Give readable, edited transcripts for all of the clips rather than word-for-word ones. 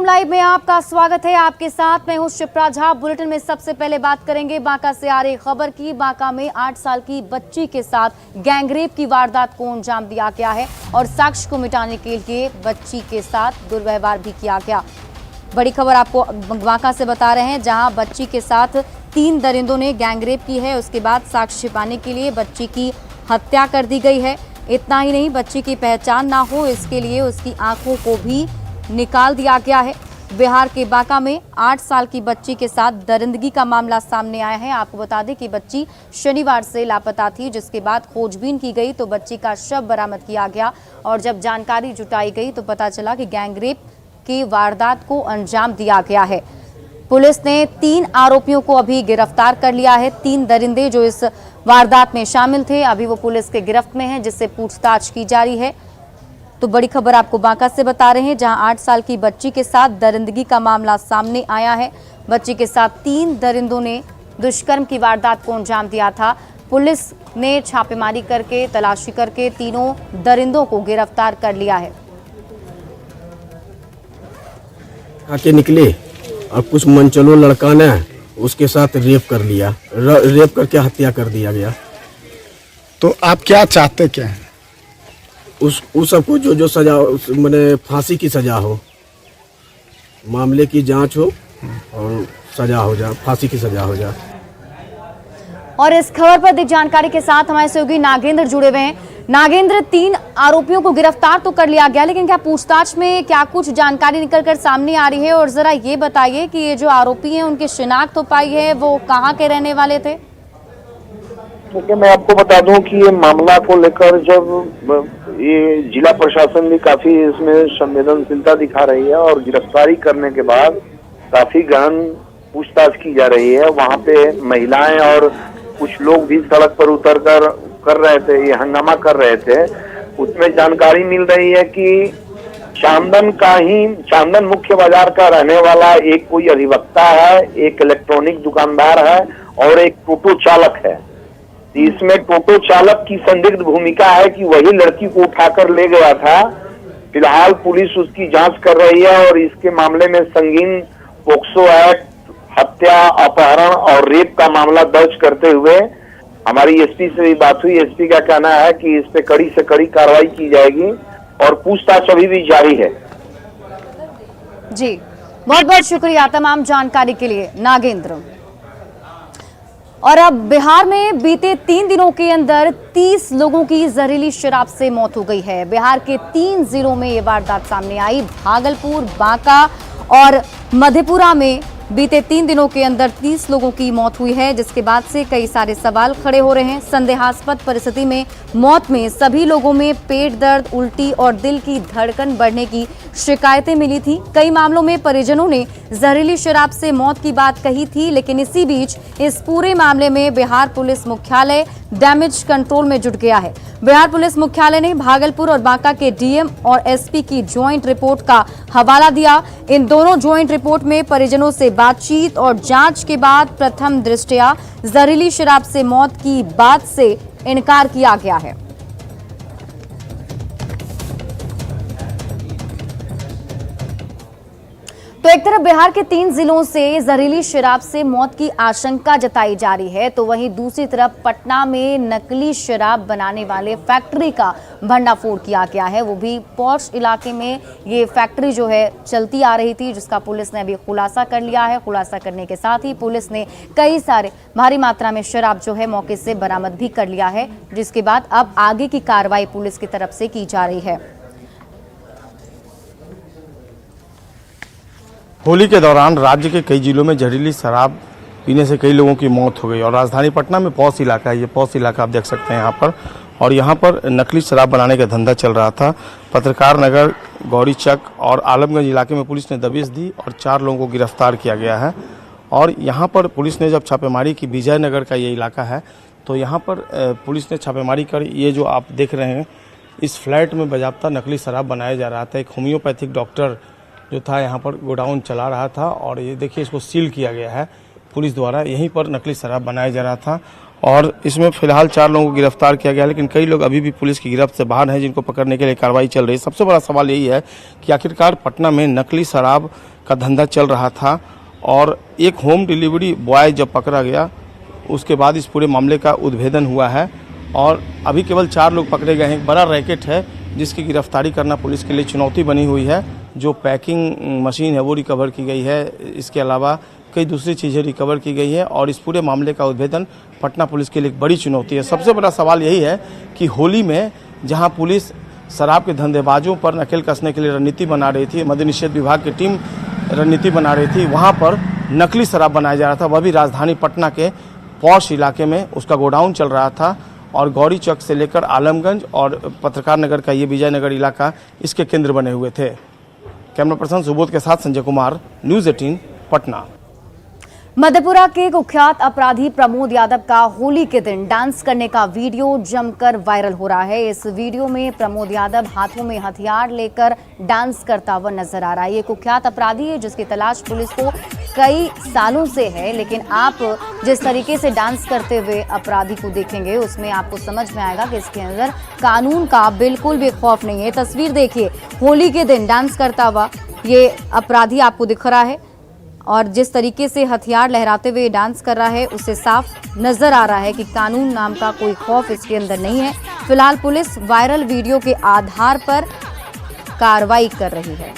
Nagendra live में आपका स्वागत है। आपके साथ मैं हूं शिप्रा झा। बुलेटिन में सबसे पहले बात करेंगे बांका से आ रही खबर की। बांका में 8 साल की बच्ची के साथ गैंगरेप की वारदात को अंजाम दिया गया है और साक्ष्य को मिटाने के लिए बच्ची के साथ दुर्व्यवहार भी किया गया। बड़ी खबर आपको बांका से बता रहे हैं, जहां बच्ची के साथ 3 दरिंदों ने गैंगरेप की है। उसके बाद साक्ष्य छिपाने के लिए बच्ची की हत्या कर दी गई है। इतना ही नहीं, बच्ची की पहचान ना हो इसके लिए उसकी आंखों को भी निकाल दिया गया है। बिहार के बांका में 8 साल की बच्ची के साथ दरिंदगी का मामला सामने आया है। आपको बता दें कि बच्ची शनिवार से लापता थी, जिसके बाद खोजबीन की गई तो बच्ची का शव बरामद किया गया और जब जानकारी जुटाई गई तो पता चला कि गैंगरेप की वारदात को अंजाम दिया गया है। पुलिस ने 3 आरोपियों को अभी गिरफ्तार कर लिया है। 3 दरिंदे जो इस वारदात में शामिल थे अभी वो पुलिस के गिरफ्त में हैं, जिससे पूछताछ की जा रही है। तो बड़ी खबर आपको बांका से बता रहे हैं, जहां 8 साल की बच्ची के साथ दरिंदगी का मामला सामने आया है। बच्ची के साथ 3 दरिंदों ने दुष्कर्म की वारदात को अंजाम दिया था। पुलिस ने छापेमारी करके तलाशी करके तीनों दरिंदों को गिरफ्तार कर लिया है। आके निकले और कुछ मनचलो लड़का ने उसके साथ रेप कर लिया, रेप करके हत्या कर दिया गया। तो आप क्या चाहते क्या हैं? उस सबको जो सजा, मैंने फांसी की सजा हो, मामले की जांच हो और सजा हो जाए, फांसी की सजा हो जाए। और इस खबर पर अधिक जानकारी के साथ हमारे सहयोगी नागेंद्र जुड़े हुए हैं। नागेंद्र, 3 आरोपियों को गिरफ्तार तो कर लिया गया, लेकिन क्या पूछताछ में क्या कुछ जानकारी निकलकर सामने आ रही है? और जरा ये बताइए कि ये जो आरोपी हैं उनकी शिनाख्त हो पाई है, वो कहाँ के रहने वाले थे? देखिए, मैं आपको बता दूं कि ये मामला को लेकर जब ये जिला प्रशासन भी काफी इसमें संवेदनशीलता दिखा रही है और गिरफ्तारी करने के बाद काफी गहन पूछताछ की जा रही है। वहाँ पे महिलाएं और कुछ लोग भी सड़क पर उतर कर रहे थे, ये हंगामा कर रहे थे। उसमें जानकारी मिल रही है कि चांदन मुख्य बाजार का रहने वाला एक कोई अधिवक्ता है, एक इलेक्ट्रॉनिक दुकानदार है और एक टोटो चालक है। इसमें टोटो चालक की संदिग्ध भूमिका है कि वही लड़की को उठाकर ले गया था। फिलहाल पुलिस उसकी जांच कर रही है और इसके मामले में संगीन पोक्सो एक्ट, हत्या, अपहरण और रेप का मामला दर्ज करते हुए हमारी एसपी से भी बात हुई। एसपी का कहना है कि इस पे कड़ी से कड़ी कार्रवाई की जाएगी और पूछताछ अभी भी जारी है। जी, बहुत बहुत शुक्रिया तमाम जानकारी के लिए नागेंद्र। और अब बिहार में बीते 3 दिनों के अंदर 30 लोगों की जहरीली शराब से मौत हो गई है। बिहार के 3 जिलों में ये वारदात सामने आई। भागलपुर, बांका और मधेपुरा में बीते 3 दिनों के अंदर 30 लोगों की मौत हुई है, जिसके बाद से कई सारे सवाल खड़े हो रहे हैं। संदेहास्पद परिस्थिति में मौत में सभी लोगों में पेट दर्द, उल्टी और दिल की धड़कन बढ़ने की शिकायतें मिली थी। कई मामलों में परिजनों ने जहरीली शराब से मौत की बात कही थी, लेकिन इसी बीच इस पूरे मामले में बिहार पुलिस मुख्यालय डैमेज कंट्रोल में जुट गया है। बिहार पुलिस मुख्यालय ने भागलपुर और बांका के डीएम और एसपी की ज्वाइंट रिपोर्ट का हवाला दिया। इन दोनों ज्वाइंट रिपोर्ट में परिजनों से बातचीत और जांच के बाद प्रथम दृष्टया जहरीली शराब से मौत की बात से इनकार किया गया है। तो एक तरफ बिहार के 3 जिलों से जहरीली शराब से मौत की आशंका जताई जा रही है, तो वहीं दूसरी तरफ पटना में नकली शराब बनाने वाले फैक्ट्री का भंडाफोड़ किया गया है। वो भी पॉश इलाके में ये फैक्ट्री जो है चलती आ रही थी, जिसका पुलिस ने अभी खुलासा कर लिया है। खुलासा करने के साथ ही पुलिस ने कई सारे भारी मात्रा में शराब जो है मौके से बरामद भी कर लिया है, जिसके बाद अब आगे की कार्रवाई पुलिस की तरफ से की जा रही है। होली के दौरान राज्य के कई जिलों में जहरीली शराब पीने से कई लोगों की मौत हो गई और राजधानी पटना में पॉश इलाका है, ये पॉश इलाका आप देख सकते हैं यहाँ पर, और यहाँ पर नकली शराब बनाने का धंधा चल रहा था। पत्रकार नगर, गौरी चक और आलमगंज इलाके में पुलिस ने दबिश दी और 4 लोगों को गिरफ्तार किया गया है। और यहाँ पर पुलिस ने जब छापेमारी की, विजयनगर का ये इलाका है, तो यहाँ पर पुलिस ने छापेमारी कर ये जो आप देख रहे हैं इस फ्लैट में बाजाबता नकली शराब बनाया जा रहा था। एक होम्योपैथिक डॉक्टर जो था यहाँ पर गोडाउन चला रहा था और ये देखिए इसको सील किया गया है पुलिस द्वारा। यहीं पर नकली शराब बनाया जा रहा था और इसमें फिलहाल 4 लोगों को गिरफ्तार किया गया, लेकिन कई लोग अभी भी पुलिस की गिरफ्त से बाहर हैं, जिनको पकड़ने के लिए कार्रवाई चल रही है। सबसे बड़ा सवाल यही है कि आखिरकार पटना में नकली शराब का धंधा चल रहा था और एक होम डिलीवरी बॉय जब पकड़ा गया उसके बाद इस पूरे मामले का उद्भेदन हुआ है और अभी केवल 4 लोग पकड़े गए हैं। एक बड़ा रैकेट है जिसकी गिरफ्तारी करना पुलिस के लिए चुनौती बनी हुई है। जो पैकिंग मशीन है वो रिकवर की गई है, इसके अलावा कई दूसरी चीज़ें रिकवर की गई है और इस पूरे मामले का उद्भेदन पटना पुलिस के लिए एक बड़ी चुनौती है। सबसे बड़ा सवाल यही है कि होली में जहां पुलिस शराब के धंधेबाजों पर नकेल कसने के लिए रणनीति बना रही थी, मद्य निषेध विभाग की टीम रणनीति बना रही थी, वहां पर नकली शराब बनाया जा रहा था, वह भी राजधानी पटना के पौष इलाके में उसका गोडाउन चल रहा था और गौरी चौक से लेकर आलमगंज और पत्रकार नगर का ये विजयनगर इलाका इसके केंद्र बने हुए थे। कैमरा पर्सन सुबोध के साथ संजय कुमार, न्यूज़ 18 पटना। मधेपुरा के कुख्यात अपराधी प्रमोद यादव का होली के दिन डांस करने का वीडियो जमकर वायरल हो रहा है। इस वीडियो में प्रमोद यादव हाथों में हथियार लेकर डांस करता हुआ नजर आ रहा है। ये कुख्यात अपराधी है जिसकी तलाश पुलिस को कई सालों से है, लेकिन आप जिस तरीके से डांस करते हुए अपराधी को देखेंगे उसमें आपको समझ में आएगा कि इसके अंदर कानून का बिल्कुल भी खौफ नहीं है। तस्वीर देखिए, होली के दिन डांस करता हुआ ये अपराधी आपको दिख रहा है और जिस तरीके से हथियार लहराते हुए डांस कर रहा है उससे साफ नजर आ रहा है कि कानून नाम का कोई खौफ इसके अंदर नहीं है। फिलहाल पुलिस वायरल वीडियो के आधार पर कार्रवाई कर रही है।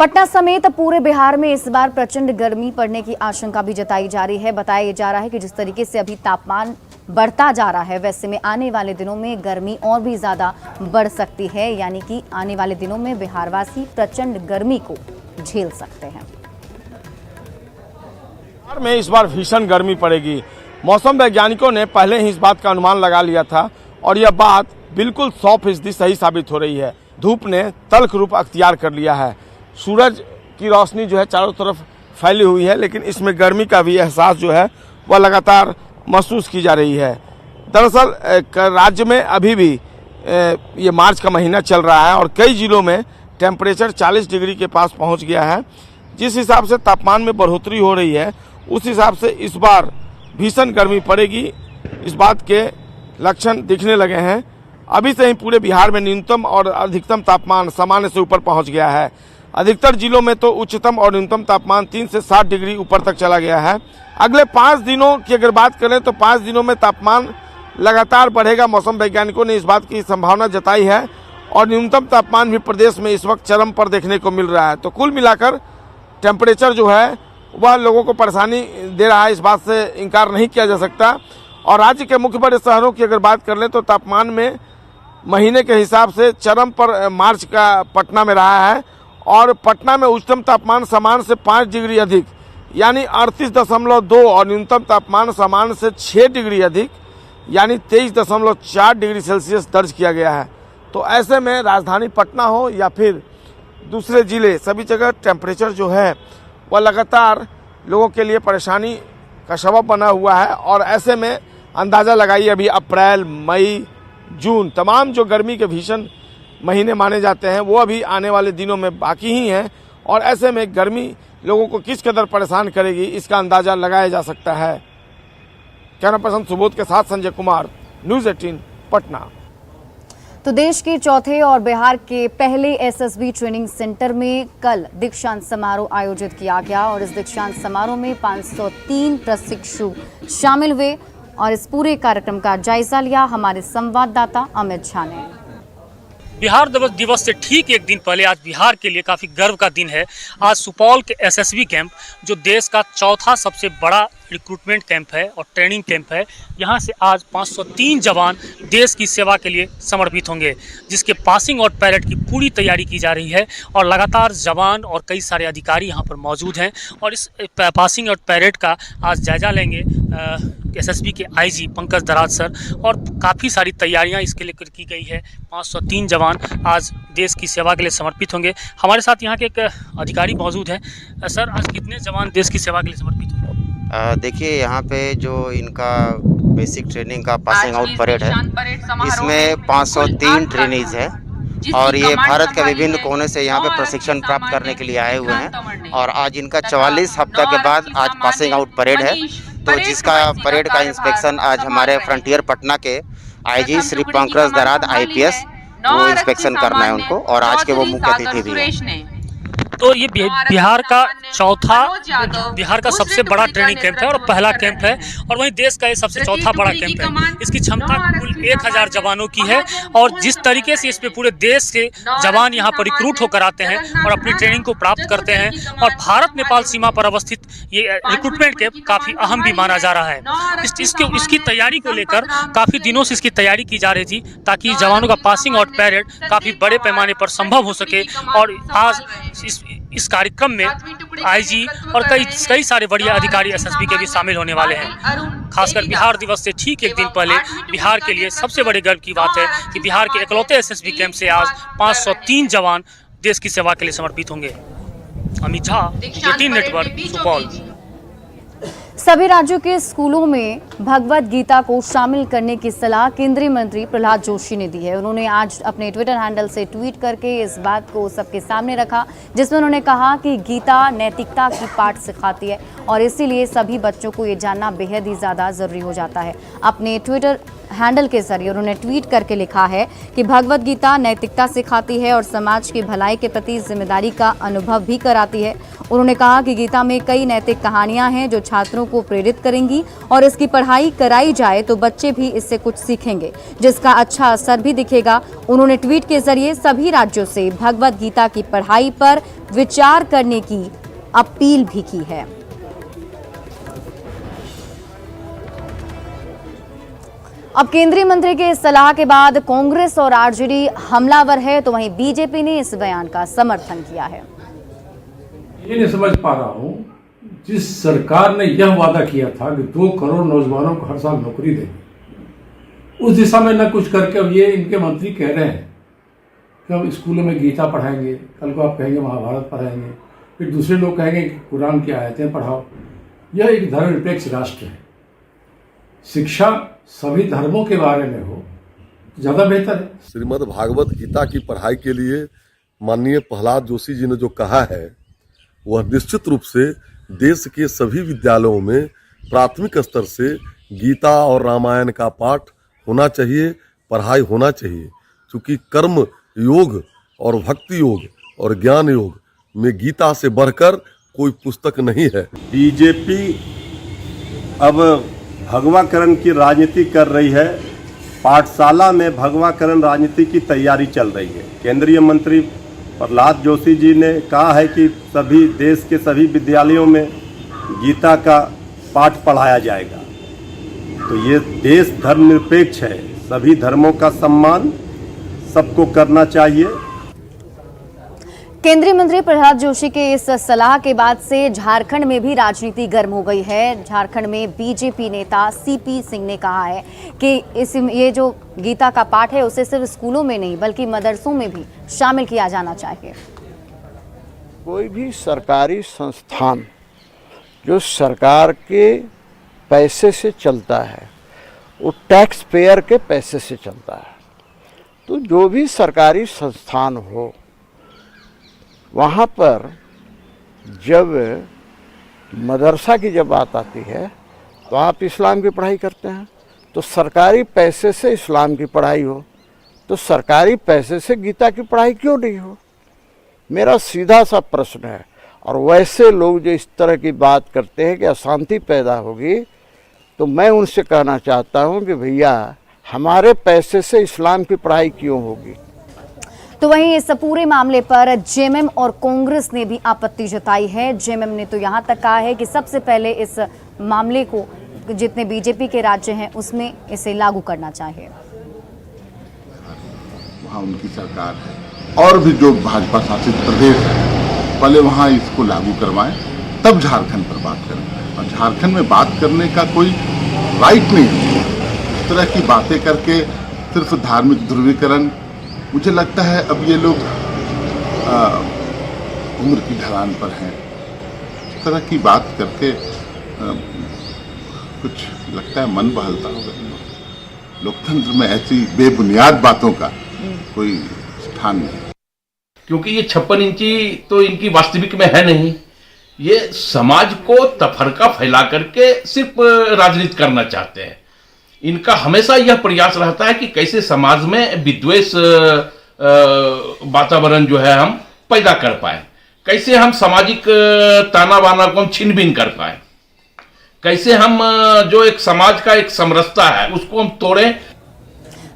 पटना समेत पूरे बिहार में इस बार प्रचंड गर्मी पड़ने की आशंका भी जताई जा रही है। बताया जा रहा है कि जिस तरीके से अभी तापमान बढ़ता जा रहा है वैसे में आने वाले दिनों में गर्मी और भी ज्यादा बढ़ सकती है, यानी कि आने वाले दिनों में बिहारवासी प्रचंड गर्मी को झेल सकते हैं। बिहार में इस बार भीषण गर्मी पड़ेगी। मौसम वैज्ञानिकों ने पहले ही इस बात का अनुमान लगा लिया था और यह बात बिल्कुल 100% सही साबित हो रही है। धूप ने तल्ख रूप अख्तियार कर लिया है, सूरज की रोशनी जो है चारों तरफ फैली हुई है, लेकिन इसमें गर्मी का भी एहसास जो है वह लगातार महसूस की जा रही है। दरअसल राज्य में अभी भी ये मार्च का महीना चल रहा है और कई जिलों में टेम्परेचर 40 डिग्री के पास पहुंच गया है। जिस हिसाब से तापमान में बढ़ोतरी हो रही है उस हिसाब से इस बार भीषण गर्मी पड़ेगी, इस बात के लक्षण दिखने लगे हैं। अभी से ही पूरे बिहार में न्यूनतम और अधिकतम तापमान सामान्य से ऊपर पहुंच गया है। अधिकतर जिलों में तो उच्चतम और न्यूनतम तापमान 3 से 7 डिग्री ऊपर तक चला गया है। अगले 5 दिनों की अगर बात करें तो 5 दिनों में तापमान लगातार बढ़ेगा। मौसम वैज्ञानिकों ने इस बात की संभावना जताई है और न्यूनतम तापमान भी प्रदेश में इस वक्त चरम पर देखने को मिल रहा है। तो कुल मिलाकर टेम्परेचर जो है वह लोगों को परेशानी दे रहा है, इस बात से इनकार नहीं किया जा सकता। और राज्य के मुख्य बड़े शहरों की अगर बात कर लें तो तापमान में महीने के हिसाब से चरम पर मार्च का पटना में रहा है और पटना में उच्चतम तापमान सामान्य से 5 डिग्री अधिक यानी 38.2 और न्यूनतम तापमान सामान्य से 6 डिग्री अधिक यानी 23.4 डिग्री सेल्सियस दर्ज किया गया है। तो ऐसे में राजधानी पटना हो या फिर दूसरे जिले, सभी जगह टेम्परेचर जो है वह लगातार लोगों के लिए परेशानी का सबब बना हुआ है। और ऐसे में अंदाज़ा लगाइए, अभी अप्रैल, मई, जून तमाम जो गर्मी के भीषण महीने माने जाते हैं वो अभी आने वाले दिनों में बाकी ही हैं और ऐसे में गर्मी लोगों को किस कदर परेशान करेगी इसका अंदाजा लगाया जा सकता है। कैमरा पर्सन सुबोध के साथ संजय कुमार, न्यूज़ 18 पटना। तो देश के चौथे और बिहार के पहले एसएसबी ट्रेनिंग सेंटर में कल दीक्षांत समारोह आयोजित किया गया और इस दीक्षांत समारोह में 503 प्रशिक्षु शामिल हुए और इस पूरे कार्यक्रम का जायजा लिया हमारे संवाददाता अमित झा ने। बिहार दिवस से ठीक एक दिन पहले आज बिहार के लिए काफ़ी गर्व का दिन है। आज सुपौल के एसएसबी कैंप, जो देश का चौथा सबसे बड़ा रिक्रूटमेंट कैंप है और ट्रेनिंग कैंप है, यहाँ से आज 503 जवान देश की सेवा के लिए समर्पित होंगे, जिसके पासिंग आउट पैरेड की पूरी तैयारी की जा रही है और लगातार जवान और कई सारे अधिकारी यहाँ पर मौजूद हैं और इस पासिंग आउट पैरेड का आज जायजा लेंगे एसएसबी के आईजी पंकज दराज सर और काफ़ी सारी तैयारियां इसके लिए की गई है। 503 जवान आज देश की सेवा के लिए समर्पित होंगे। हमारे साथ यहाँ के एक अधिकारी मौजूद हैं। सर, आज कितने जवान देश की सेवा के लिए समर्पित होंगे? देखिए, यहाँ पे जो इनका बेसिक ट्रेनिंग का पासिंग आउट परेड है, इसमें 503 ट्रेनीज है और ये भारत के विभिन्न कोने से यहाँ पे प्रशिक्षण प्राप्त करने के लिए आए हुए हैं और आज इनका 44 हफ्ता के बाद आज पासिंग आउट परेड है। तो जिसका परेड का इंस्पेक्शन आज हमारे फ्रंटियर पटना के आईजी श्री पंकज दराद IPS वो इंस्पेक्शन करना है उनको, और आज के वो मुख्य अतिथि भी हैं। तो ये बिहार का बिहार का सबसे बड़ा ट्रेनिंग कैंप है और पहला कैंप है, और वहीं देश का ये सबसे चौथा बड़ा कैंप है। इसकी क्षमता कुल 1000 जवानों की है, और जिस तरीके से इस पे पूरे देश के जवान यहाँ पर रिक्रूट होकर आते हैं और अपनी ट्रेनिंग को प्राप्त करते हैं, और भारत नेपाल सीमा पर अवस्थित ये रिक्रूटमेंट कैंप काफ़ी अहम भी माना जा रहा है। इसकी तैयारी को लेकर काफ़ी दिनों से इसकी तैयारी की जा रही थी, ताकि जवानों का पासिंग आउट पैरेड काफ़ी बड़े पैमाने पर संभव हो सके। और आज इस कार्यक्रम में आईजी और कई सारे बढ़िया अधिकारी SSB के भी शामिल होने वाले हैं। खासकर बिहार दिवस से ठीक एक दिन पहले बिहार के लिए सबसे बड़े गर्व की बात है कि बिहार के इकलौते SSB कैंप से आज 503 जवान देश की सेवा के लिए समर्पित होंगे। Amit Jha, JT network, Supaul. सभी राज्यों के स्कूलों में भगवत गीता को शामिल करने की सलाह केंद्रीय मंत्री प्रहलाद जोशी ने दी है। उन्होंने आज अपने ट्विटर हैंडल से ट्वीट करके इस बात को सबके सामने रखा, जिसमें उन्होंने कहा कि गीता नैतिकता की पाठ सिखाती है और इसीलिए सभी बच्चों को ये जानना बेहद ही ज़्यादा ज़रूरी हो जाता है। अपने ट्विटर हैंडल के जरिए उन्होंने ट्वीट करके लिखा है कि भगवत गीता नैतिकता सिखाती है और समाज की भलाई के प्रति जिम्मेदारी का अनुभव भी कराती है। उन्होंने कहा कि गीता में कई नैतिक कहानियां हैं जो छात्रों को प्रेरित करेंगी, और इसकी पढ़ाई कराई जाए तो बच्चे भी इससे कुछ सीखेंगे, जिसका अच्छा असर भी दिखेगा। उन्होंने ट्वीट के जरिए सभी राज्यों से भगवत गीता की पढ़ाई पर विचार करने की अपील भी की है। अब केंद्रीय मंत्री के इस सलाह के बाद कांग्रेस और RJD हमलावर है, तो वहीं बीजेपी ने इस बयान का समर्थन किया है। ये नहीं समझ पा रहा हूं, जिस सरकार ने यह वादा किया था कि 2 करोड़ नौजवानों को हर साल नौकरी देगी, उस दिशा में न कुछ करके अब ये इनके मंत्री कह रहे हैं कि हम स्कूलों में गीता पढ़ाएंगे, कल को आप कहेंगे महाभारत पढ़ाएंगे, फिर दूसरे लोग कहेंगे कि कुरान की आयतें पढ़ाओ। यह एक धर्मनिरपेक्ष राष्ट्र है, शिक्षा सभी धर्मों के बारे में हो तो ज्यादा बेहतर है। श्रीमद् भागवत गीता की पढ़ाई के लिए माननीय प्रहलाद जोशी जी ने जो कहा है, वह निश्चित रूप से देश के सभी विद्यालयों में प्राथमिक स्तर से गीता और रामायण का पाठ होना चाहिए, पढ़ाई होना चाहिए, क्योंकि कर्म योग और भक्ति योग और ज्ञान योग में गीता से बढ़कर कोई पुस्तक नहीं है। बीजेपी अब भगवाकरण की राजनीति कर रही है। पाठशाला में भगवाकरण राजनीति की तैयारी चल रही है। केंद्रीय मंत्री प्रहलाद जोशी जी ने कहा है कि सभी देश के सभी विद्यालयों में गीता का पाठ पढ़ाया जाएगा। तो ये देश धर्मनिरपेक्ष है, सभी धर्मों का सम्मान सबको करना चाहिए। केंद्रीय मंत्री प्रहलाद जोशी के इस सलाह के बाद से झारखंड में भी राजनीति गर्म हो गई है। झारखंड में बीजेपी नेता CP सिंह ने कहा है कि ये जो गीता का पाठ है उसे सिर्फ स्कूलों में नहीं बल्कि मदरसों में भी शामिल किया जाना चाहिए। कोई भी सरकारी संस्थान जो सरकार के पैसे से चलता है, वो टैक्स पेयर के पैसे से चलता है, तो जो भी सरकारी संस्थान हो वहाँ पर जब मदरसा की जब बात आती है तो आप इस्लाम की पढ़ाई करते हैं, तो सरकारी पैसे से इस्लाम की पढ़ाई हो, तो सरकारी पैसे से गीता की पढ़ाई क्यों नहीं हो? मेरा सीधा सा प्रश्न है। और वैसे लोग जो इस तरह की बात करते हैं कि अशांति पैदा होगी, तो मैं उनसे कहना चाहता हूँ कि भैया हमारे पैसे से इस्लाम की पढ़ाई क्यों होगी? तो वहीं इस पूरे मामले पर JMM और कांग्रेस ने भी आपत्ति जताई है। JMM ने तो यहां तक कहा है कि सबसे पहले इस मामले को जितने बीजेपी के राज्य हैं उसमें इसे लागू करना चाहिए। वहाँ उनकी सरकार है और भी जो भाजपा शासित प्रदेश है, पहले वहाँ इसको लागू करवाएं, तब झारखंड पर बात करें। और झारखंड में बात करने का कोई राइट नहीं है। इस तरह की बातें करके सिर्फ धार्मिक ध्रुवीकरण, मुझे लगता है अब ये लोग उम्र की ढलान पर हैं। इस तरह की बात करके कुछ लगता है मन बहलता होगा। लोकतंत्र में ऐसी बेबुनियाद बातों का कोई स्थान नहीं, क्योंकि ये 56 इंची तो इनकी वास्तविक में है नहीं, ये समाज को तफरका फैला करके सिर्फ राजनीति करना चाहते हैं। इनका हमेशा यह प्रयास रहता है कि कैसे समाज में विद्वेष वातावरण जो है हम पैदा कर पाए, कैसे हम सामाजिक ताना बाना को हम छीन बीन कर पाए, कैसे हम जो एक समाज का एक समरसता है उसको हम तोड़ें।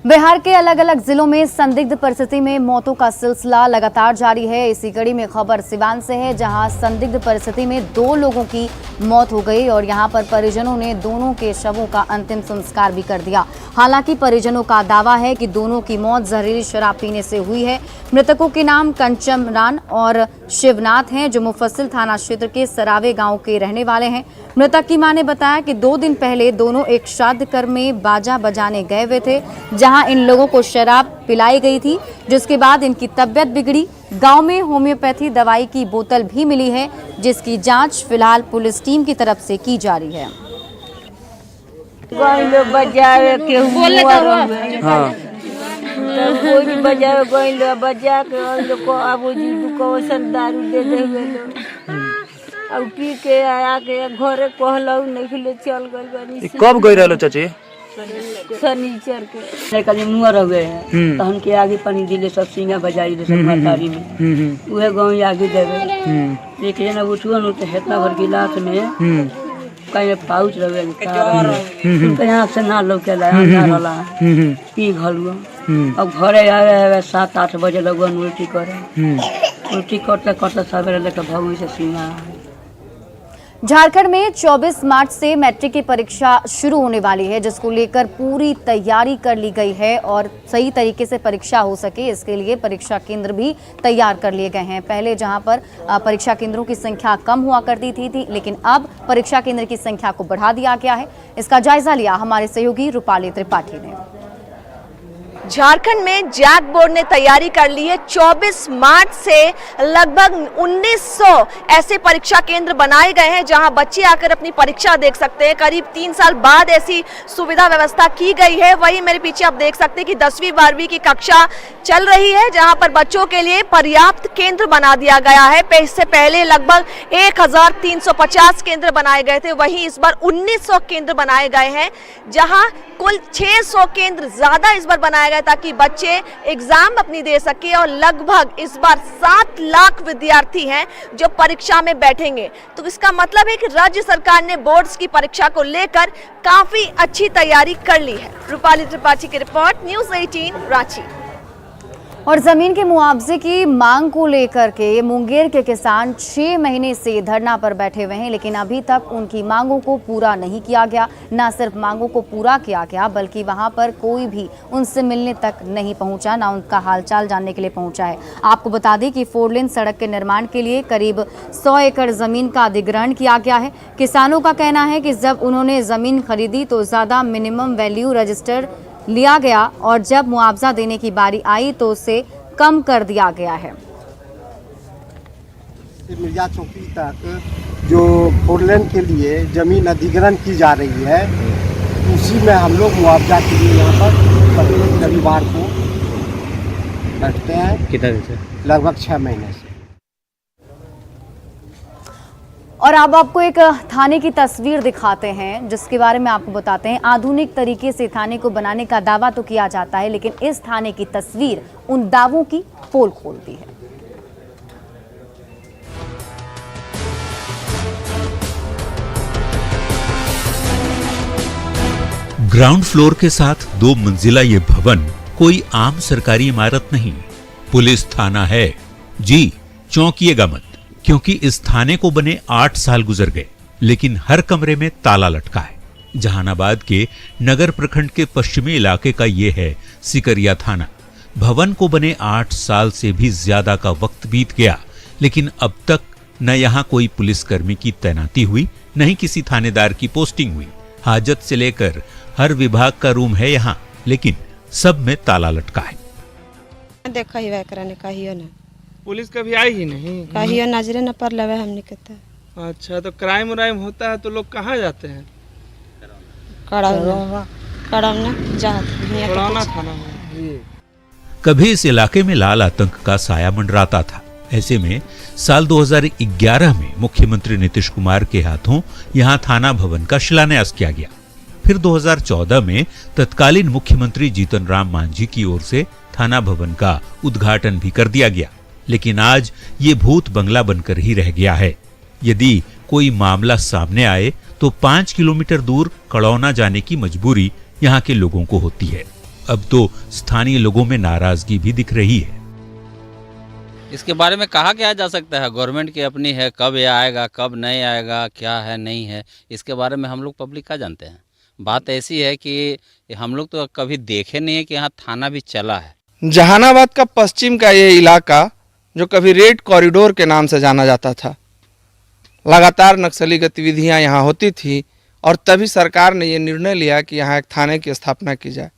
बिहार के अलग अलग जिलों में संदिग्ध परिस्थिति में मौतों का सिलसिला लगातार जारी है। इसी कड़ी में खबर सिवान से है, जहां संदिग्ध परिस्थिति में 2 लोगों की मौत हो गई और यहां पर परिजनों ने दोनों के शवों का अंतिम संस्कार भी कर दिया। हालांकि परिजनों का दावा है कि दोनों की मौत जहरीली शराब पीने से हुई है। मृतकों के नाम कंचमरान और शिवनाथ हैं, जो मुफस्सिल थाना क्षेत्र के सरावे गांव के रहने वाले हैं। मृतक की मां ने बताया कि 2 दिन पहले दोनों एक श्राद्ध कर्म में बाजा बजाने गए हुए थे, जहां इन लोगों को शराब पिलाई गई थी, जिसके बाद इनकी तबीयत बिगड़ी। गांव में होम्योपैथी दवाई की बोतल भी मिली है, जिसकी जांच फिलहाल पुलिस टीम की तरफ से की जा रही है। बजा के दारू दे दे अब पी के आया के घरे कहलौ नहीं चल गई। कब गई रहलो चाची? शनिचर के कल मुआ रह गए हैं, तहन के आगे पानी दिले सब सिंगा बजाई दे सब मातारी में उहे गांव आगे देवे। एक जना उठुआ न तो हेतना भर गिलास में कहीं पाउच रहे कहीं से ना लौकेला अंधार होला पी घलुआ। अब घरे आवे 7-8 बजे लगन उल्टी करे, उल्टी करते करते सवेरे लेकर भगवी से सिंगा। झारखंड में 24 मार्च से मैट्रिक की परीक्षा शुरू होने वाली है, जिसको लेकर पूरी तैयारी कर ली गई है और सही तरीके से परीक्षा हो सके इसके लिए परीक्षा केंद्र भी तैयार कर लिए गए हैं। पहले जहां पर परीक्षा केंद्रों की संख्या कम हुआ करती थी, लेकिन अब परीक्षा केंद्र की संख्या को बढ़ा दिया गया है। इसका जायजा लिया हमारे सहयोगी रूपाली त्रिपाठी ने। झारखंड में जैक बोर्ड ने तैयारी कर ली है। 24 मार्च से लगभग 1900 ऐसे परीक्षा केंद्र बनाए गए हैं जहां बच्चे आकर अपनी परीक्षा देख सकते हैं। करीब 3 साल बाद ऐसी सुविधा व्यवस्था की गई है। वहीं मेरे पीछे आप देख सकते हैं कि 10वीं 12वीं की कक्षा चल रही है, जहां पर बच्चों के लिए पर्याप्त केंद्र बना दिया गया है। इससे पहले लगभग 1350 केंद्र बनाए गए थे, वहीं इस बार 1900 केंद्र बनाए गए हैं, जहां कुल 600 केंद्र ज्यादा इस बार बनाए गए ताकि बच्चे एग्जाम अपनी दे सके। और लगभग इस बार 7 लाख विद्यार्थी हैं जो परीक्षा में बैठेंगे। तो इसका मतलब है कि राज्य सरकार ने बोर्ड्स की परीक्षा को लेकर काफी अच्छी तैयारी कर ली है। रूपाली त्रिपाठी की रिपोर्ट, न्यूज़ 18 रांची। और जमीन के मुआवजे की मांग को लेकर के मुंगेर के किसान 6 महीने से धरना पर बैठे हुए हैं, लेकिन अभी तक उनकी मांगों को पूरा नहीं किया गया। न सिर्फ मांगों को पूरा किया गया, बल्कि वहां पर कोई भी उनसे मिलने तक नहीं पहुंचा, ना उनका हालचाल जानने के लिए पहुंचा है। आपको बता दें कि 4 लेन सड़क के निर्माण के लिए करीब 100 एकड़ जमीन का अधिग्रहण किया गया है। किसानों का कहना है कि जब उन्होंने जमीन खरीदी तो ज्यादा मिनिमम वैल्यू रजिस्टर लिया गया और जब मुआवजा देने की बारी आई तो उसे कम कर दिया गया है। मिर्जा चौकी तक जो 4 लेन के लिए जमीन अधिग्रहण की जा रही है, उसी में हम लोग मुआवजा के लिए यहाँ पर प्रत्येक रविवार को बैठते हैं। कितना दिन से? लगभग 6 महीने से। और अब आपको एक थाने की तस्वीर दिखाते हैं, जिसके बारे में आपको बताते हैं। आधुनिक तरीके से थाने को बनाने का दावा तो किया जाता है, लेकिन इस थाने की तस्वीर उन दावों की पोल खोलती है। ग्राउंड फ्लोर के साथ 2 मंजिला ये भवन कोई आम सरकारी इमारत नहीं, पुलिस थाना है। जी, चौंकिएगा मत, क्योंकि इस थाने को बने 8 साल गुजर गए, लेकिन हर कमरे में ताला लटका है। जहानाबाद के नगर प्रखंड के पश्चिमी इलाके का ये है सिकरिया थाना। भवन को बने 8 साल से भी ज्यादा का वक्त बीत गया, लेकिन अब तक न यहाँ कोई पुलिसकर्मी की तैनाती हुई, न ही किसी थानेदार की पोस्टिंग हुई। हाजत से लेकर हर विभाग का रूम है यहाँ, लेकिन सब में ताला लटका है। देखा ही कराने का ही ना, पुलिस कभी आई ही नहीं, कहियो नजरे न पर लवे हमने कहता। अच्छा, तो क्राइम व्राइम होता है तो लोग कहाँ जाते हैं? कभी इस इलाके में लाल आतंक का साया मंडराता था, ऐसे में साल 2011 में मुख्यमंत्री नीतीश कुमार के हाथों यहां थाना भवन का शिलान्यास किया गया। फिर 2014 में तत्कालीन मुख्यमंत्री जीतन राम मांझी की ओर से थाना भवन का उद्घाटन भी कर दिया गया। लेकिन आज ये भूत बंगला बनकर ही रह गया है। यदि कोई मामला सामने आए तो 5 किलोमीटर दूर कड़ौना जाने की मजबूरी यहाँ के लोगों को होती है। अब तो स्थानीय लोगों में नाराजगी भी दिख रही है। इसके बारे में कहा क्या जा सकता है, गवर्नमेंट की अपनी है, कब ये आएगा कब नहीं आएगा, क्या है नहीं है, इसके बारे में हम लोग पब्लिक का जानते हैं। बात ऐसी है कि हम लोग तो कभी देखे नहीं है कि यहाँ थाना भी चला है। जहानाबाद का पश्चिम का ये इलाका जो कभी रेड कॉरिडोर के नाम से जाना जाता था, लगातार नक्सली गतिविधियां यहाँ होती थी और तभी सरकार ने ये निर्णय लिया कि यहाँ एक थाने की स्थापना की जाए।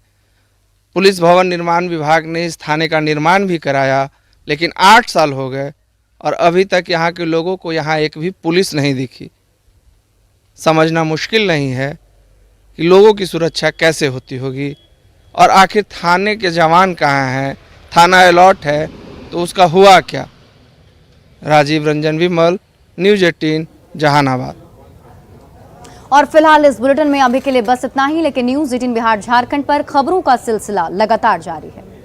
पुलिस भवन निर्माण विभाग ने इस थाने का निर्माण भी कराया, लेकिन 8 साल हो गए और अभी तक यहाँ के लोगों को यहाँ एक भी पुलिस नहीं दिखी। समझना मुश्किल नहीं है कि लोगों की सुरक्षा कैसे होती होगी और आखिर थाने के जवान कहाँ हैं, थाना अलॉट है तो उसका हुआ क्या। राजीव रंजन विमल, न्यूज़ 18 जहानाबाद। और फिलहाल इस बुलेटिन में अभी के लिए बस इतना ही, लेकिन न्यूज़ 18 बिहार झारखंड पर खबरों का सिलसिला लगातार जारी है।